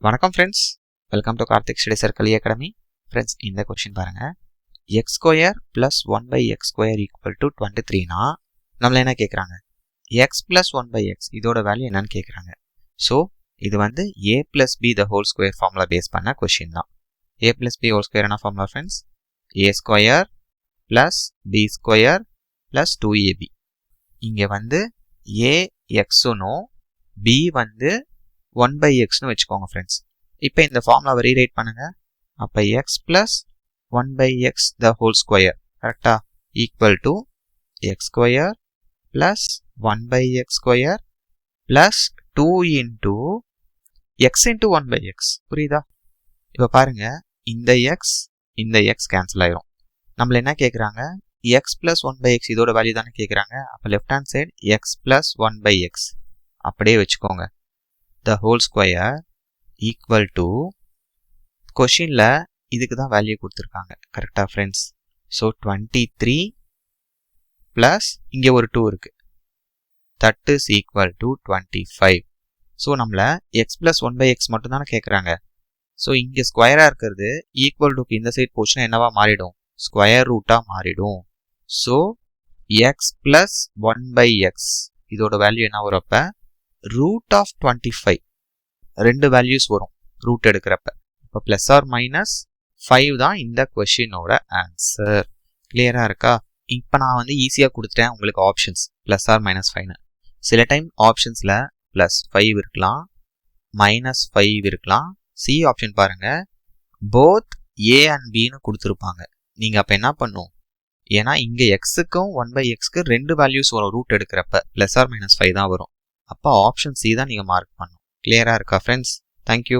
வணக்கம் friends, welcome to Karthik study circle academy. Friends, இந்த question பாருங்க. X square plus 1/x square equal to 23னா நம்மள என்ன கேட்குறாங்க? எக்ஸ் பிளஸ் 1/x இதோட வேல்யூ என்னன்னு கேட்குறாங்க. ஸோ இது வந்து a plus B the whole square formula base பண்ண கொஸ்டின் தான். a plus B whole square என்ன formula friends? a square plus B square plus 2ab. இங்கே வந்து a எக்ஸுனும் b வந்து 1/xன்னு வச்சுக்கோங்க ஃப்ரெண்ட்ஸ். இப்போ இந்த ஃபார்முலாவை ரீரைட் பண்ணுங்க. அப்போ X plus 1/x the whole square கரெக்டா equal to X square plus 1/x square plus 2 into X into 1/x. புரியுதா? இப்போ பாருங்க, இந்த எக்ஸ் கேன்சல் ஆயிரும். நம்மள என்ன கேட்குறாங்க? எக்ஸ் பிளஸ் 1/x இதோட வேல்யூ தானே கேட்குறாங்க. அப்போ left hand side X plus 1/x அப்படியே வச்சுக்கோங்க. the whole square equal to கொஷின்ல இதுக்கு தான் வேல்யூ கொடுத்துருக்காங்க கரெக்டா ஃப்ரெண்ட்ஸ். ஸோ 23 பிளஸ் இங்கே ஒரு 2 இருக்கு, that is equal to 25. So நம்மள எக்ஸ் பிளஸ் 1/x மட்டும் தானே கேட்குறாங்க. ஸோ இங்கே ஸ்கொயராக இருக்கிறது ஈக்குவல் டுக்கு இந்த சைட் போச்சுன்னா என்னவா மாறிடும்? ஸ்கொயர் ரூட்டாக மாறிடும். ஸோ எக்ஸ் பிளஸ் 1/x இதோட வேல்யூ என்ன வரும்? அப்போ ரூட் ஆஃப் 25 ரெண்டு வேல்யூஸ் வரும் ரூட் எடுக்கிறப்ப. இப்போ பிளஸ் ஆர் மைனஸ் 5 தான் இந்த கொஸ்டினோட ஆன்சர். கிளியரா இருக்கா? இப்போ நான் வந்து ஈஸியாக கொடுத்துட்டேன் உங்களுக்கு ஆப்ஷன்ஸ் பிளஸ் ஆர் மைனஸ் 5னு. சில டைம் ஆப்ஷன்ஸில் பிளஸ் 5 இருக்கலாம், மைனஸ் 5 இருக்கலாம். சி ஆப்ஷன் பாருங்க, போத் ஏ அண்ட் பின்னு கொடுத்துருப்பாங்க. நீங்கள் அப்போ என்ன பண்ணும்? ஏன்னா இங்கே எக்ஸுக்கும் 1/xக்கு ரெண்டு வேல்யூஸ் வரும் ரூட் எடுக்கிறப்ப, பிளஸ் ஆர் மைனஸ் 5 தான் வரும். அப்போ ஆப்ஷன் சி தான் நீங்கள் மார்க் பண்ணணும். கிளியரா இருக்கா ஃப்ரெண்ட்ஸ்? தேங்க்யூ.